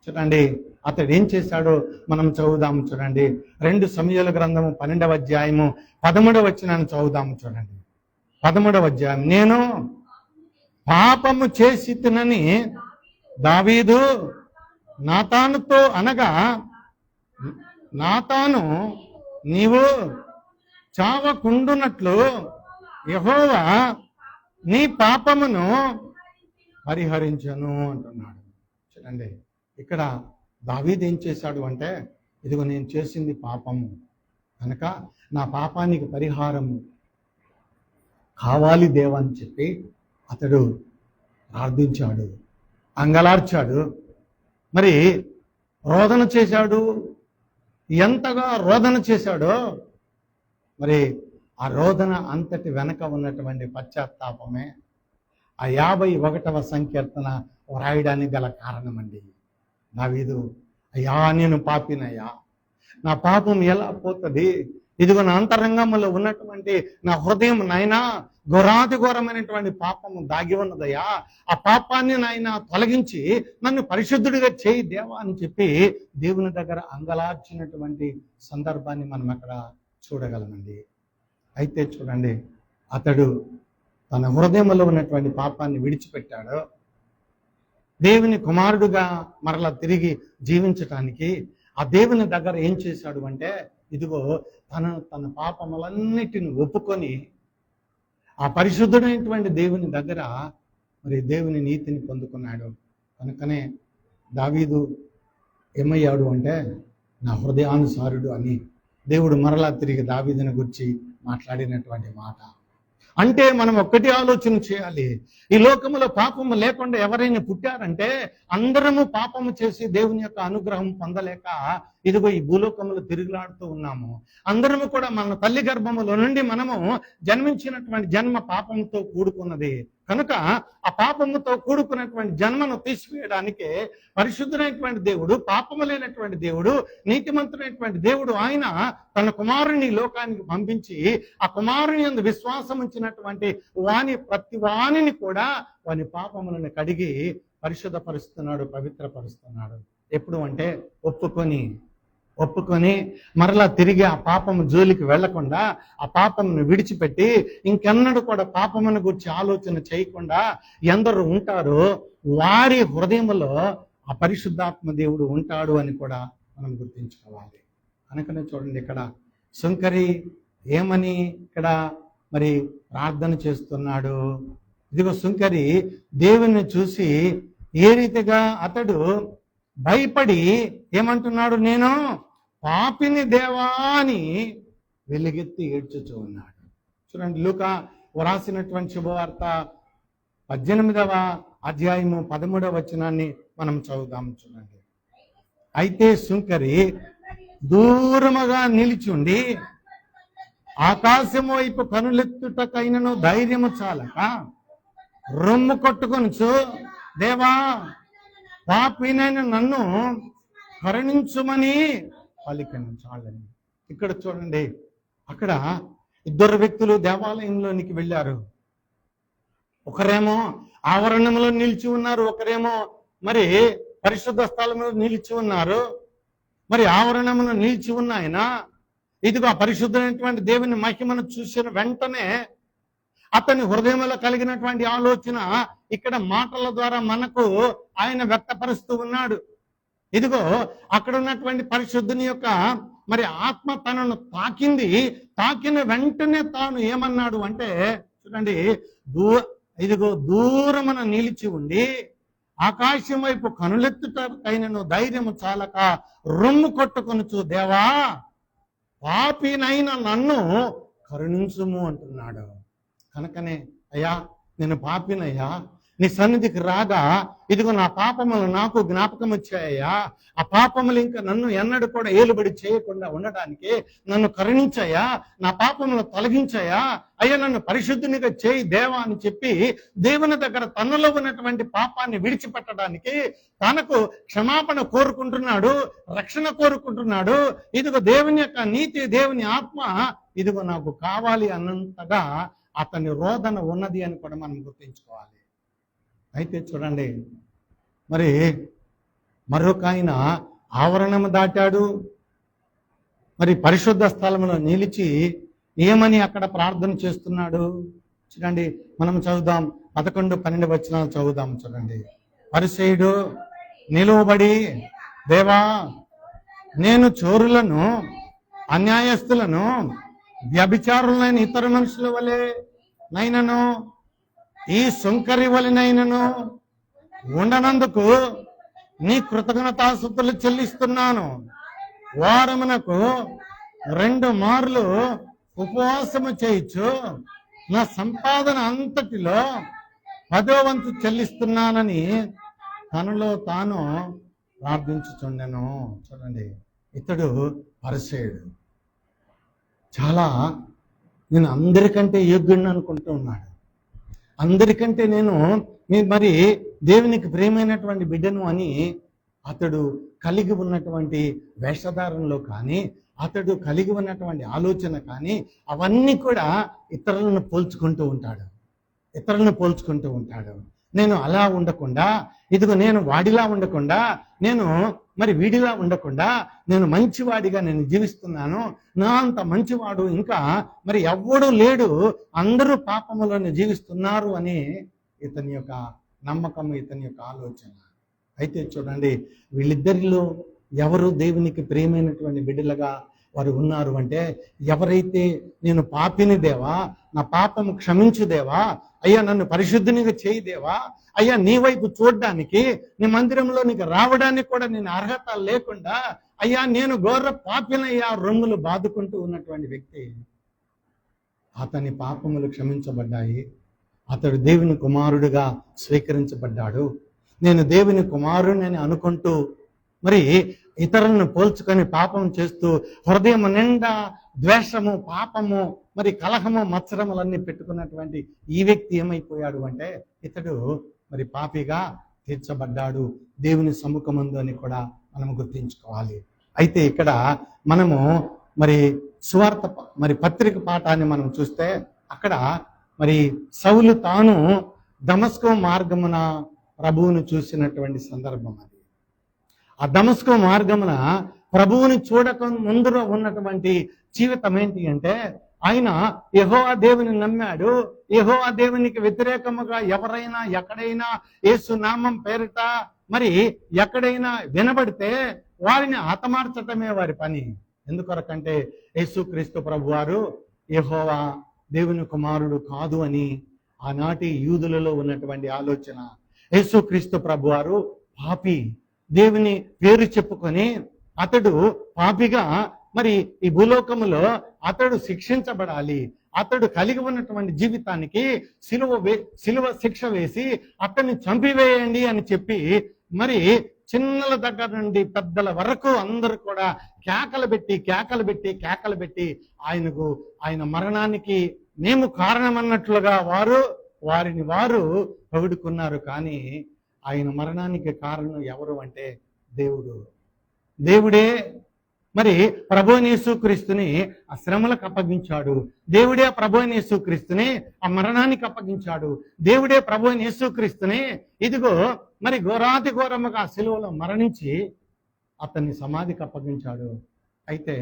చూడండి, అతడు ఏం చేశాడో మనం చదువుదాము. చూడండి, 2 సమూయేలు గ్రంథము 12వ అధ్యాయము 13వ వచనాన్ని చదువుదాము. చూడండి, 13వ అధ్యాయం. నేను పాపము చేసి తినని దావీదు నాతానుతో అనగా, నాతాను నీవు చావకుండునట్లు యెహోవా నీ పాపమును పరిహరించను అంటున్నాడు. చూడండి, ఇక్కడ దావీదు ఏం చేశాడు అంటే, ఇదిగో నేను చేసింది పాపము కనుక నా పాపానికి పరిహారము కావాలి దేవా అని చెప్పి అతడు ప్రార్థించాడు, అంగలార్చాడు, మరి రోదన చేశాడు. ఎంతగా రోదన చేశాడో మరి ఆ రోదన అంతటి వెనక ఉన్నటువంటి పశ్చాత్తాపమే ఆ 51వ సంకీర్తన వ్రాయడానికి గల కారణమండి. దావీదు, అయ్యా నేను పాపినయ్యా, నా పాపం ఎలా పోతుంది? ఇదిగో నా అంతరంగంలో ఉన్నటువంటి నా హృదయం నాయనా ఘోరాతి ఘోరమైనటువంటి పాపము దాగి ఉన్నదయ్యా, ఆ పాపాన్ని నాయన తొలగించి నన్ను పరిశుద్ధుడిగా చేయి దేవా అని చెప్పి దేవుని దగ్గర అంగలార్చినటువంటి సందర్భాన్ని మనం అక్కడ చూడగలమండి. అయితే చూడండి, అతడు తన హృదయంలో ఉన్నటువంటి పాపాన్ని విడిచిపెట్టాడు. దేవుని కుమారుడుగా మరలా తిరిగి జీవించటానికి ఆ దేవుని దగ్గర ఏం చేశాడు అంటే, ఇదిగో తన పాపములన్నిటిని ఒప్పుకొని ఆ పరిశుద్ధుడైనటువంటి దేవుని దగ్గర మరి దేవుని నీతిని పొందుకున్నాడు. కనుకనే దావీదు ఏమయ్యాడు అంటే, నా హృదయానుసారుడు అని దేవుడు మరలా తిరిగి దావీదుని గురించి మాట్లాడినటువంటి మాట. అంటే మనం ఒక్కటి ఆలోచన చేయాలి, ఈ లోకములో పాపము లేకుండా ఎవరైనా పుట్టారంటే అందరము పాపము చేసి దేవుని యొక్క అనుగ్రహం పొందలేక ఇదిగో ఈ భూలోకములో తిరుగులాడుతూ ఉన్నాము. అందరము కూడా మన తల్లి గర్భములో నుండి మనము జన్మించినటువంటి జన్మ పాపంతో కూడుకున్నది కనుక ఆ పాపముతో కూడుకున్నటువంటి జన్మను తీసివేయడానికే పరిశుద్ధుడైనటువంటి దేవుడు, పాపము లేనటువంటి దేవుడు, నీతిమంతుడైనటువంటి దేవుడు ఆయన తన కుమారుని లోకానికి పంపించి ఆ కుమారుని యందు విశ్వాసం ఉంచినటువంటి ప్రతి వాణిని కూడా వాని పాపములను కడిగి పరిశుద్ధపరుస్తున్నాడు, పవిత్రపరుస్తున్నాడు. ఎప్పుడు అంటే ఒప్పుకొని మరలా తిరిగి ఆ పాపము జోలికి వెళ్లకుండా ఆ పాపమును విడిచిపెట్టి ఇంకెన్నడూ కూడా పాపమును గురించి ఆలోచన చేయకుండా ఎందరూ ఉంటారో వారి హృదయంలో ఆ పరిశుద్ధాత్మ దేవుడు ఉంటాడు అని కూడా మనం గుర్తించుకోవాలి. కనుకనే చూడండి, ఇక్కడ సుంకరి ఏమని ఇక్కడ మరి ప్రార్థన చేస్తున్నాడు. ఇదిగో సుంకరి దేవుణ్ణి చూసి ఏ రీతిగా అతడు భయపడి ఏమంటున్నాడు, నేను పాపిని దేవా అని వెలుగెత్తి ఏడ్చుచూ ఉన్నాడు. చూడండి, లూకా వ్రాసినటువంటి శుభవార్త 18వ అధ్యాయము 13వ వచనాన్ని మనం చదువుదాం. చూడండి, అయితే సుంకరి దూరముగా నిలిచుండి ఆకాశము వైపు కనులెత్తుటకైనను ధైర్యము చాలక రొమ్ము కొట్టుకొనుచు, దేవా పాపినైన నన్ను కరుణించుమని పలికెను. చాలని. ఇక్కడ చూడండి, అక్కడ ఇద్దరు వ్యక్తులు దేవాలయంలోనికి వెళ్ళారు. ఒకరేమో ఆవరణంలో నిలిచి ఉన్నారు, ఒకరేమో మరి పరిశుద్ధ స్థలంలో నిలిచి ఉన్నారు. మరి ఆవరణంలో నిలిచి ఉన్న ఆయన ఇదిగో పరిశుద్ధమైనటువంటి దేవుని మహిమను చూసిన వెంటనే అతని హృదయంలో కలిగినటువంటి ఆలోచన ఇక్కడ మాటల ద్వారా మనకు ఆయన వ్యక్తపరుస్తూ ఉన్నాడు. ఇదిగో అక్కడ ఉన్నటువంటి పరిశుద్ధుని యొక్క మరి ఆత్మ తనను తాకిన వెంటనే తాను ఏమన్నాడు అంటే, చూడండి, ఇదిగో దూరమున నిలిచి ఉండి ఆకాశం వైపు కనులెత్తుటకైనను ధైర్యము చాలక రొమ్ము కొట్టుకొనుచు, దేవా పాపినైన నన్ను కరుణించుము అంటున్నాడు. కనుకనే అయ్యా నేను పాపినయ్యా, నీ సన్నిధికి రాగా ఇదిగో నా పాపములు నాకు జ్ఞాపకం వచ్చాయ్యా, ఆ పాపములు ఇంకా నన్ను ఎన్నడూ కూడా ఏలుబడి చేయకుండా ఉండడానికి నన్ను కరుణించాయా, నా పాపములు తొలగించాయా, అయ్యా నన్ను పరిశుద్ధునిగా చేయి దేవా అని చెప్పి దేవుని దగ్గర తనలో ఉన్నటువంటి పాపాన్ని విడిచిపెట్టడానికి తనకు క్షమాపణ కోరుకుంటున్నాడు, రక్షణ కోరుకుంటున్నాడు. ఇదిగో దేవుని యొక్క నీతి, దేవుని ఆత్మ ఇదిగో నాకు కావాలి అన్నంతగా అతని రోదన ఉన్నది అని కూడా మనం గుర్తించుకోవాలి. అయితే చూడండి, మరి మరొక ఆయన ఆవరణము దాటాడు, మరి పరిశుద్ధ స్థలంలో నిలిచి ఏమని అక్కడ ప్రార్థన చేస్తున్నాడు చూడండి, మనం చదువుదాం, 11, 12 వచనాలు చదువుదాం. చూడండి, పరిసయ్యుడు నిలువబడి, దేవా, నేను చోరులను, అన్యాయస్తులను, వ్యభిచారులైన ఇతర మనుషుల వలె నైనను, ఈ సుంకరి వలెనైనను ఉండనందుకు నీ కృతజ్ఞతాస్తుతులు చెల్లిస్తున్నాను. వారమునకు 2 మార్లు ఉపవాసము చేయొచ్చు, నా సంపాదన అంతటిలో 10వ వంతు చెల్లిస్తున్నానని తనలో తాను ప్రార్థించుచుండెను. చూడండి, ఇతడు పరిసయ్యుడు. చాలా నేను అందరికంటే యోగ్యుడిని అనుకుంటూ ఉన్నాడు. అందరికంటే నేను మరి దేవునికి ప్రియమైనటువంటి బిడ్డను అని అతడు కలిగి ఉన్నటువంటి వేషధారంలో కానీ, అతడు కలిగి ఉన్నటువంటి ఆలోచన కానీ, అవన్నీ కూడా ఇతరులను పోల్చుకుంటూ ఉంటాడు. నేను అలా ఉండకుండా, ఇదిగో నేను వాడిలా ఉండకుండా, నేను మరి వీడిలా ఉండకుండా, నేను మంచివాడిగా నేను జీవిస్తున్నాను. నా అంత మంచివాడు ఇంకా మరి ఎవ్వడూ లేడు, అందరూ పాపములను జీవిస్తున్నారు అని ఇతని యొక్క నమ్మకం, ఇతని యొక్క ఆలోచన. అయితే చూడండి, వీళ్ళిద్దరిలో ఎవరు దేవునికి ప్రియమైనటువంటి బిడ్డలుగా వారు ఉన్నారు అంటే, ఎవరైతే నేను పాపిని దేవా, నా పాపము క్షమించు దేవా, అయ్యా నన్ను పరిశుద్ధినిగా చేయి దేవా, అయ్యా నీ వైపు చూడడానికి, నీ మందిరంలో నీకు రావడానికి కూడా నేను అర్హత లేకుండా, అయ్యా నేను ఘోర పాపినయ్యా రొమ్ములు బాదుకుంటూ ఉన్నటువంటి వ్యక్తి, అతని పాపములు క్షమించబడ్డాయి. అతడు దేవుని కుమారుడిగా స్వీకరించబడ్డాడు. నేను దేవుని కుమారుడిని అనుకుంటూ మరి ఇతరులను పోల్చుకొని పాపం చేస్తూ హృదయం నిండా ద్వేషము, పాపము, మరి కలహము, మత్సరములన్నీ పెట్టుకున్నటువంటి ఈ వ్యక్తి ఏమైపోయాడు అంటే, ఇతడు మరి పాపిగా తీర్చబడ్డాడు దేవుని సముఖమందు అని కూడా మనం గుర్తించుకోవాలి. అయితే ఇక్కడ మనము మరి సువార్త మరి పత్రిక పాఠాన్ని మనం చూస్తే, అక్కడ మరి సౌలు తాను దమస్కు మార్గమున ప్రభువును చూసినటువంటి సందర్భం అది. ఆ దమస్కు మార్గమున ప్రభువుని చూడక ముందులో ఉన్నటువంటి జీవితం ఏంటి అంటే, ఆయన యెహోవా దేవుని నమ్మాడు. యెహోవా దేవునికి వ్యతిరేకముగా ఎవరైనా ఎక్కడైనా యేసు నామం పేరిట మరి ఎక్కడైనా వినబడితే వారిని హతమార్చటమే వారి పని. ఎందుకొరకంటే యేసుక్రీస్తు ప్రభువారు యెహోవా దేవుని కుమారుడు కాదు అని ఆనాటి యూదులలో ఉన్నటువంటి ఆలోచన. యేసుక్రీస్తు ప్రభువారు పాపి, దేవుని పేరు చెప్పుకొని అతడు పాపిగా మరి ఈ భూలోకములో అతడు శిక్షించబడాలి. అతడు కలిగి ఉన్నటువంటి జీవితానికి సిలువ శిక్ష వేసి అతన్ని చంపివేయండి అని చెప్పి మరి చిన్నల దగ్గర నుండి పెద్దల వరకు అందరూ కూడా కేకలు పెట్టి ఆయన మరణానికి మేము కారణమన్నట్లుగా వారిని వారు పొగుడుకున్నారు. కానీ ఆయన మరణానికి కారణం ఎవరు అంటే దేవుడే మరి ప్రభువైన యేసుక్రీస్తుని ఆ శ్రమలకు అప్పగించాడు. దేవుడే ప్రభువైన యేసుక్రీస్తుని ఆ మరణానికి అప్పగించాడు. దేవుడే ప్రభువైన యేసుక్రీస్తుని ఇదిగో మరి ఘోరాతి ఘోరముగా సిలువలో మరణించి అతన్ని సమాధికి అప్పగించాడు. అయితే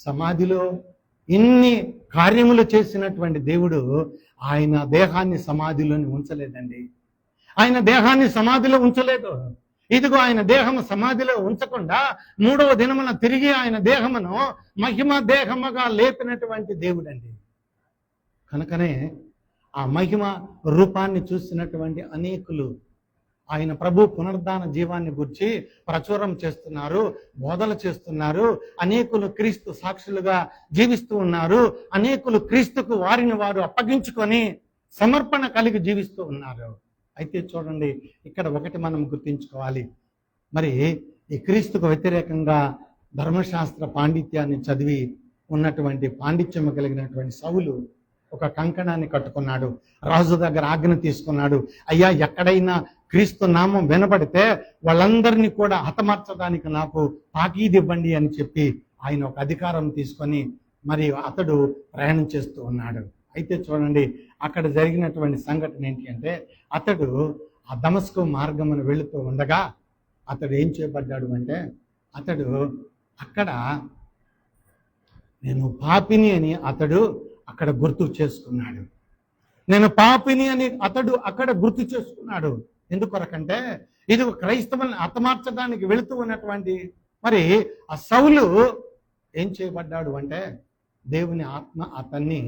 సమాధిలో ఇన్ని కార్యములు చేసినటువంటి దేవుడు ఆయన దేహాన్ని సమాధిలోని ఉంచలేదండి. ఆయన దేహాన్ని సమాధిలో ఉంచలేదు. ఇదిగో ఆయన దేహము సమాధిలో ఉంచకుండా 3వ దినమున తిరిగి ఆయన దేహమును మహిమ దేహముగా లేపినటువంటి దేవుడండి. కనుకనే ఆ మహిమ రూపాన్ని చూసినటువంటి అనేకులు ఆయన ప్రభు పునరుద్ధాన జీవాన్ని గురించి ప్రచురం చేస్తున్నారు, బోధలు చేస్తున్నారు. అనేకులు క్రీస్తు సాక్షులుగా జీవిస్తూ ఉన్నారు. అనేకులు క్రీస్తుకు వారిని వారు అప్పగించుకొని సమర్పణ కలిగి జీవిస్తూ ఉన్నారు. అయితే చూడండి, ఇక్కడ ఒకటి మనం గుర్తించుకోవాలి. మరి ఈ క్రీస్తుకు వ్యతిరేకంగా ధర్మశాస్త్ర పాండిత్యాన్ని చదివి ఉన్నటువంటి పాండిత్యము కలిగినటువంటి సౌలు ఒక కంకణాన్ని కట్టుకున్నాడు. రాజు దగ్గర ఆజ్ఞ తీసుకున్నాడు. అయ్యా, ఎక్కడైనా క్రీస్తు నామం వినబడితే వాళ్ళందరినీ కూడా హతమార్చడానికి నాకు తాకీదు ఇవ్వండి అని చెప్పి ఆయన ఒక అధికారం తీసుకొని మరి అతడు ప్రయాణం చేస్తూ ఉన్నాడు. అయితే చూడండి, అక్కడ జరిగినటువంటి సంఘటన ఏంటి అంటే, అతడు ఆ దమస్కు మార్గమున వెళుతూ ఉండగా అతడు ఏం చేయబడ్డాడు అంటే, అతడు అక్కడ నేను పాపిని అని అతడు అక్కడ గుర్తు చేసుకున్నాడు. నేను పాపిని అని అతడు అక్కడ గుర్తు చేసుకున్నాడు. ఎందుకొరకంటే ఇది క్రైస్తవులను హతమార్చడానికి వెళుతూ ఉన్నటువంటి మరి ఆ సౌలు ఏం చేయబడ్డాడు అంటే దేవుని ఆత్మ అతన్ని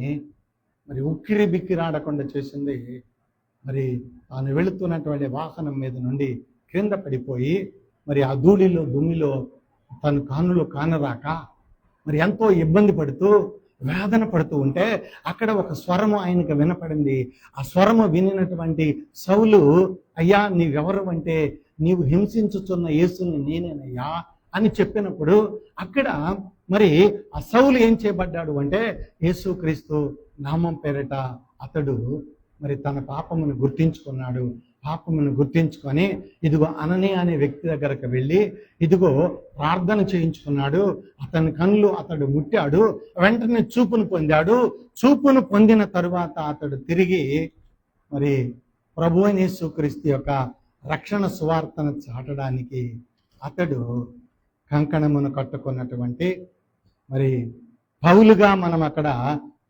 మరి ఉక్కిరి బిక్కిరాడకుండా చేసింది. మరి తాను వెళుతున్నటువంటి వాహనం మీద నుండి క్రింద పడిపోయి మరి ఆ ధూళిలో దుమ్మిలో తను కానులో కానరాక మరి ఎంతో ఇబ్బంది పడుతూ వేదన పడుతూ ఉంటే అక్కడ ఒక స్వరము ఆయనకు వినపడింది. ఆ స్వరము వినినటువంటి సౌలు, అయ్యా నీవెవరు అంటే, నీవు హింసించుచున్న యేసుని నేనేనయ్యా అని చెప్పినప్పుడు అక్కడ మరి ఆ సౌలు ఏం చేయబడ్డాడు అంటే యేసుక్రీస్తు నామం పేరిట అతడు మరి తన పాపమును గుర్తించుకున్నాడు. పాపమును గుర్తించుకొని ఇదిగో అననీయ అనే వ్యక్తి దగ్గరకు వెళ్ళి ఇదిగో ప్రార్థన చేయించుకున్నాడు. అతని కన్నులు అతడు ముట్టాడు. వెంటనే చూపును పొందాడు. చూపును పొందిన తరువాత అతడు తిరిగి మరి ప్రభువైన యేసుక్రీస్తు యొక్క రక్షణ సువార్తను చాటడానికి అతడు కంకణమును కట్టుకున్నటువంటి మరి పౌలుగా మనం అక్కడ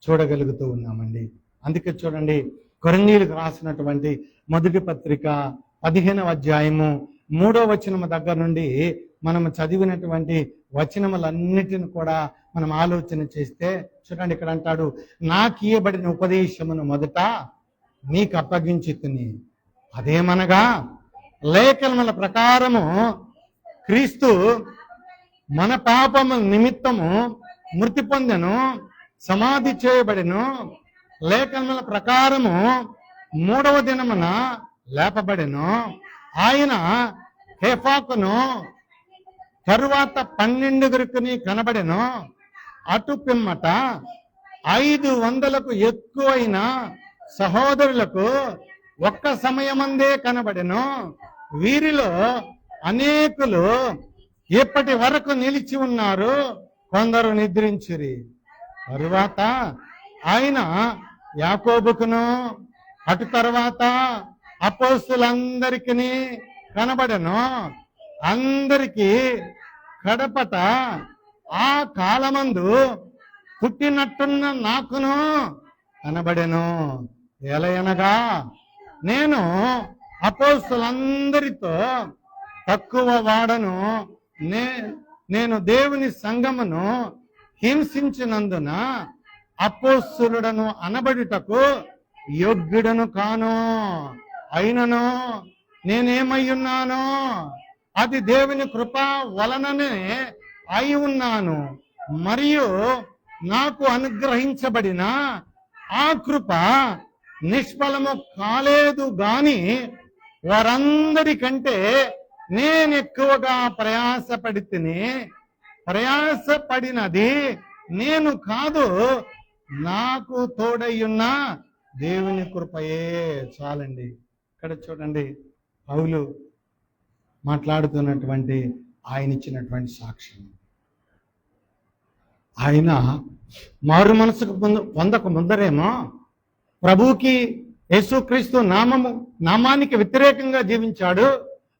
చూడగలుగుతూ ఉన్నామండి. అందుకే చూడండి, కొరింథీయులకు రాసినటువంటి మొదటి పత్రిక 15వ అధ్యాయము 3వ వచనము దగ్గర నుండి మనం చదివినటువంటి వచనములన్నిటిని కూడా మనం ఆలోచన చేస్తే చూడండి, ఇక్కడ అంటాడు, నాకు ఇయ్యబడిన ఉపదేశమును మొదట నీకు అప్పగించితిని. అదేమనగా లేఖనముల ప్రకారము క్రీస్తు మన పాపముల నిమిత్తము మృతి పొందెను, సమాధి చేయబడెను, లేఖనముల ప్రకారము 3వ దినమున లేపబడెను. ఆయన కేఫాకును తరువాత 12 కనబడెను. అటు పిమ్మట 500కు ఎక్కువైన సహోదరులకు ఒక్క సమయమందే కనబడెను. వీరిలో అనేకులు ఇప్పటి వరకు నిలిచి ఉన్నారు, కొందరు నిద్రించిరి. తరువాత ఆయన యాకోబుకును అటు తర్వాత అపోస్తులందరికీ కనబడెను. అందరికీ కడపట ఆ కాలమందు పుట్టినట్టున్న నాకును కనబడెను. ఎలయనగా నేను అపోస్తులందరితో తక్కువ వాడను, నేను దేవుని సంఘమును హింసించినందున అపోస్తులుడను అనబడుటకు యోగ్యుడను కాను. అయినను నేనేమయ్యున్నాను, అది దేవుని కృప వలననే అయి ఉన్నాను. మరియు నాకు అనుగ్రహించబడిన ఆ కృప నిష్ఫలము కాలేదు గాని వారందరికంటే నేను ఎక్కువగా ప్రయాసపడితిని. ప్రయాసపడినది నేను కాదు, నాకు తోడయ్యున్న దేవుని కృపయే చాలండి. ఇక్కడ చూడండి, పౌలు మాట్లాడుతున్నటువంటి ఆయన ఇచ్చినటువంటి సాక్ష్యం. ఆయన మారు మనసుకు పొందక ముందరేమో ప్రభువుకి యేసుక్రీస్తు నామానికి వ్యతిరేకంగా జీవించాడు.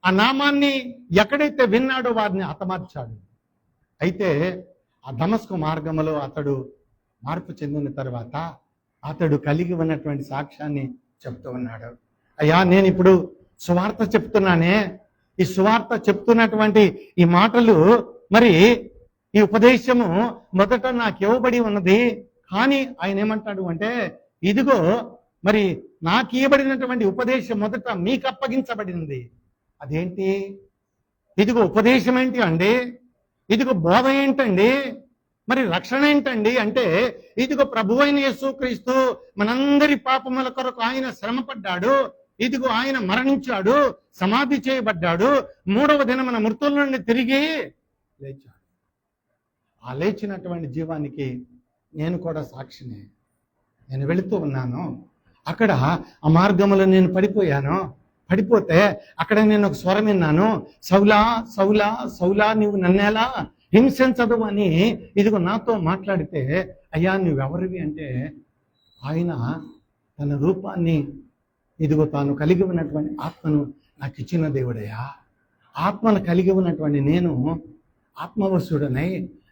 ఆ నామాన్ని ఎక్కడైతే విన్నాడో వారిని హతమార్చాడు. అయితే ఆ దమస్కు మార్గంలో అతడు మార్పు చెందిన తర్వాత అతడు కలిగి ఉన్నటువంటి సాక్ష్యాన్ని చెప్తూ ఉన్నాడు. అయ్యా, నేను ఇప్పుడు సువార్త చెప్తున్నానే, ఈ సువార్త చెప్తున్నటువంటి ఈ మాటలు మరి ఈ ఉపదేశము మొదట నాకు ఇవ్వబడి ఉన్నది. కానీ ఆయన ఏమంటాడు అంటే, ఇదిగో మరి నాకు ఇవ్వబడినటువంటి ఉపదేశం మొదట మీకు అప్పగించబడింది. అదేంటి? ఇదిగో ఉపదేశం ఏంటి అండి, ఇదిగో బోధ ఏంటండి, మరి రక్షణ ఏంటండి అంటే, ఇదిగో ప్రభువైన యేసుక్రీస్తు మనందరి పాపముల కొరకు ఆయన శ్రమపడ్డాడు, ఇదిగో ఆయన మరణించాడు, సమాధి చేయబడ్డాడు, 3వ దినమున మృతుల నుండి తిరిగి లేచాడు. ఆ లేచినటువంటి జీవానికి నేను కూడా సాక్షిని. నేను వెళుతూ ఉన్నాను, అక్కడ ఆ మార్గంలో నేను పడిపోతే అక్కడ నేను ఒక స్వరం విన్నాను, సౌలా సౌలా సౌలా నీవు నన్నేలా హింసించదు అని ఇదిగో నాతో మాట్లాడితే, అయ్యా నువ్వెవరివి అంటే, ఆయన తన రూపాన్ని ఇదిగో తాను కలిగి ఉన్నటువంటి ఆత్మను నాకు ఇచ్చిన దేవుడయ్యా. ఆత్మను కలిగి ఉన్నటువంటి నేను ఆత్మవశుడనై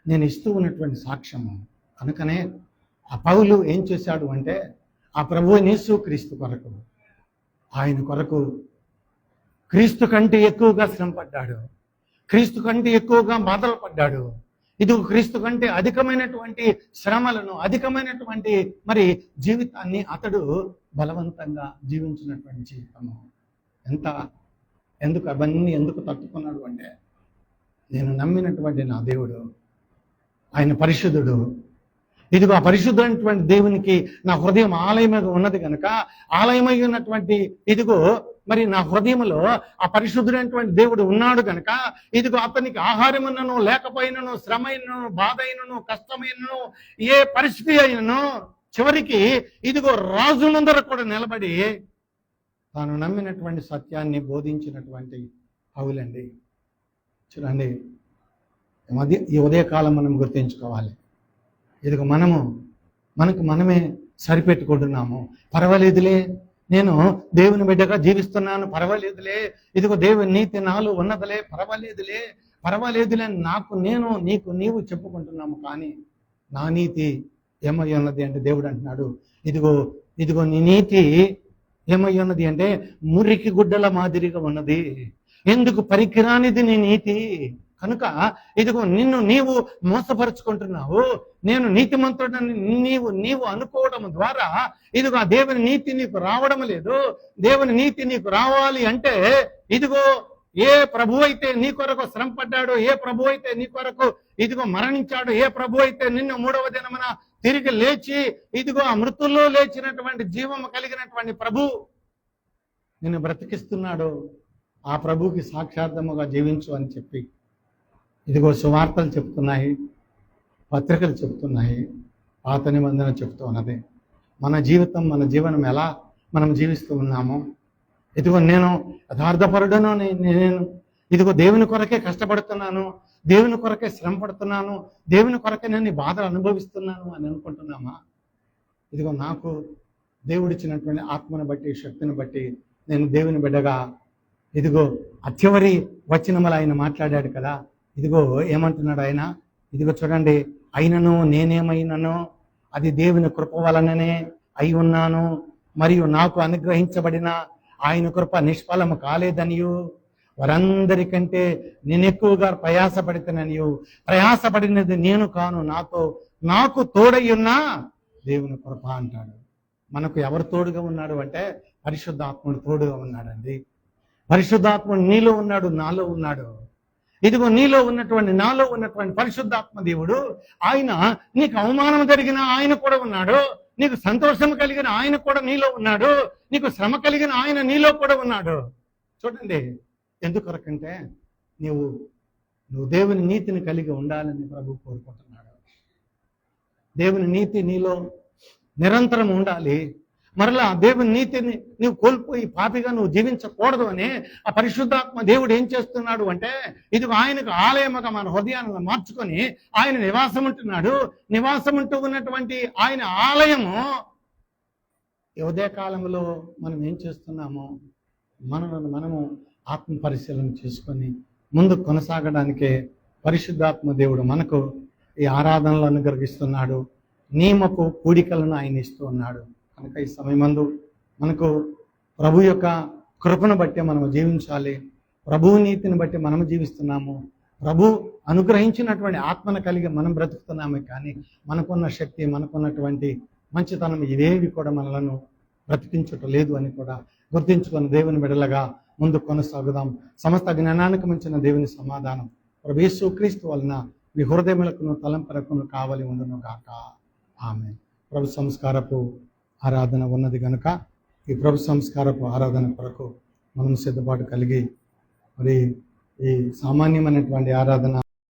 నేను ఇస్తూ ఉన్నటువంటి సాక్ష్యము. కనుకనే ఆ పౌలు ఏం చేశాడు అంటే, ఆ ప్రభువు యేసు క్రీస్తు కొరకు, ఆయన కొరకు క్రీస్తు కంటే ఎక్కువగా శ్రమ పడ్డాడు, క్రీస్తు కంటే ఎక్కువగా బాధలు పడ్డాడు. ఇది క్రీస్తు కంటే అధికమైనటువంటి శ్రమలను, అధికమైనటువంటి మరి జీవితాన్ని అతడు బలవంతంగా జీవించినటువంటి జీవితము. ఎందుకు అవన్నీ ఎందుకు తట్టుకున్నాడు అంటే, నేను నమ్మినటువంటి నా దేవుడు ఆయన పరిశుద్ధుడు. ఇదిగో ఆ పరిశుద్ధమైనటువంటి దేవునికి నా హృదయం ఆలయమై ఉన్నది కనుక, ఆలయమై ఉన్నటువంటి ఇదిగో మరి నా హృదయంలో ఆ పరిశుద్ధుడైనటువంటి దేవుడు ఉన్నాడు కనుక, ఇదిగో అతనికి ఆహారమునను లేకపోయినను, శ్రమ అయినను, బాధ అయినను, కష్టమైనను, ఏ పరిస్థితి అయినను చివరికి ఇదిగో రాజు ముందర కూడా నిలబడి తాను నమ్మినటువంటి సత్యాన్ని బోధించినటువంటి పౌలండి. చూడండి, ఈ ఉదయకాలం మనం గుర్తించుకోవాలి. ఇదిగో మనకు మనమే సరిపెట్టుకుంటున్నాము. పర్వాలేదులే, నేను దేవుని బిడ్డగా జీవిస్తున్నాను, పర్వాలేదులే, ఇదిగో దేవుని నీతి నాలో ఉన్నదిలే, పర్వాలేదులే నీకు నీవు చెప్పుకుంటున్నాము. కానీ నా నీతి ఏమై ఉన్నది అంటే దేవుడు అంటున్నాడు, ఇదిగో నీ నీతి ఏమై ఉన్నది అంటే మురికి గుడ్డల మాదిరిగా ఉన్నది. ఎందుకు పనికిరానిది నీ నీతి కనుక, ఇదిగో నిన్ను నీవు మోసపరుచుకుంటున్నావు. నేను నీతిమంతుడని నీవు అనుకోవడం ద్వారా ఇదిగో ఆ దేవుని నీతి నీకు రావడం లేదు. దేవుని నీతి నీకు రావాలి అంటే ఇదిగో ఏ ప్రభు అయితే నీ కొరకు శ్రమ పడ్డాడో, ఏ ప్రభు అయితే నీ కొరకు ఇదిగో మరణించాడు, ఏ ప్రభు అయితే నిన్ను 3వ దినమున తిరిగి లేచి ఇదిగో ఆ మృతుల్లో లేచినటువంటి జీవము కలిగినటువంటి ప్రభు నిన్ను బ్రతికిస్తున్నాడు, ఆ ప్రభుకి సాక్షార్థముగా జీవించు అని చెప్పి ఇదిగో సువార్తలు చెప్తున్నాయి, పత్రికలు చెప్తున్నాయి, పాత నిబంధన చెప్తూ ఉన్నది. మన జీవనం ఎలా మనం జీవిస్తూ ఉన్నామో, ఇదిగో నేను యథార్థపరుడను, నేను ఇదిగో దేవుని కొరకే కష్టపడుతున్నాను, దేవుని కొరకే శ్రమ పడుతున్నాను, దేవుని కొరకే నేను ఈ బాధలు అనుభవిస్తున్నాను అని అనుకుంటున్నామా? ఇదిగో నాకు దేవుడిచ్చినటువంటి ఆత్మను బట్టి, శక్తిని బట్టి నేను దేవుని బిడ్డగా ఇదిగో అత్యవరి వచనములు ఆయన మాట్లాడాడు కదా. ఇదిగో ఏమంటున్నాడు ఆయన, ఇదిగో చూడండి, అయినను నేనేమైనను అది దేవుని కృప వలననే అయి ఉన్నాను, మరియు నాకు అనుగ్రహించబడిన ఆయన కృప నిష్ఫలము కాలేదనియు, వారందరికంటే నేను ఎక్కువగా ప్రయాసపడితేననియు, ప్రయాసపడినది నేను కాను, నాకు తోడయ్యున్నా దేవుని కృప అంటాడు. మనకు ఎవరు తోడుగా ఉన్నాడు అంటే పరిశుద్ధాత్ముడు తోడుగా ఉన్నాడండి. పరిశుద్ధాత్ముడు నీలో ఉన్నాడు, నాలో ఉన్నాడు. ఇదిగో నాలో ఉన్నటువంటి పరిశుద్ధాత్మ దేవుడు, ఆయన నీకు అవమానం జరిగిన ఆయన కూడా ఉన్నాడు, నీకు సంతోషం కలిగిన ఆయన కూడా నీలో ఉన్నాడు, నీకు శ్రమ కలిగిన ఆయన నీలో కూడా ఉన్నాడు. చూడండి, ఎందుకొరకంటే నువ్వు దేవుని నీతిని కలిగి ఉండాలని ప్రభు కోరుకుంటున్నాడు. దేవుని నీతి నీలో నిరంతరం ఉండాలి. మరలా దేవుని నీతిని నువ్వు కోల్పోయి పాపిగా నువ్వు జీవించకూడదు అని ఆ పరిశుద్ధాత్మ దేవుడు ఏం చేస్తున్నాడు అంటే, ఇది ఆయనకు ఆలయముగా మన హృదయాలను మార్చుకొని ఆయన నివాసం ఉంటూ ఉన్నటువంటి ఆయన ఆలయము ఈ ఉదయకాలంలో మనం ఏం చేస్తున్నామో మనము ఆత్మ పరిశీలన చేసుకొని ముందు కొనసాగడానికే పరిశుద్ధాత్మ దేవుడు మనకు ఈ ఆరాధనలు అనుగ్రహిస్తున్నాడు, నియమపు కూడికలను ఆయన ఇస్తూ ఉన్నాడు. కనుక ఈ సమయమందు మనకు ప్రభు యొక్క కృపను బట్టి మనము జీవించాలి. ప్రభువు నీతిని బట్టి మనము జీవిస్తున్నాము. ప్రభు అనుగ్రహించినటువంటి ఆత్మను కలిగి మనం బ్రతుకుతున్నామే, కానీ మనకున్న శక్తి, మనకున్నటువంటి మంచితనం ఇవేవి కూడా మనలను బ్రతికించటం లేదు అని కూడా గుర్తించుకొని దేవుని బిడ్డలుగా ముందు కొనసాగుదాం. సమస్త జ్ఞానానికి మించిన దేవుని సమాధానం ప్రభు యేసు క్రీస్తు వలన మీ హృదయములకును తలంపులకును కావలి ఉండును గాక. ఆమేన్. ప్రభు సంస్కారపు ఆరాధన ఉన్నది కనుక ఈ ప్రభు సంస్కారపు ఆరాధన కొరకు మనం సిద్ధపాటు కలిగి మరి ఈ సామాన్యమైనటువంటి ఆరాధన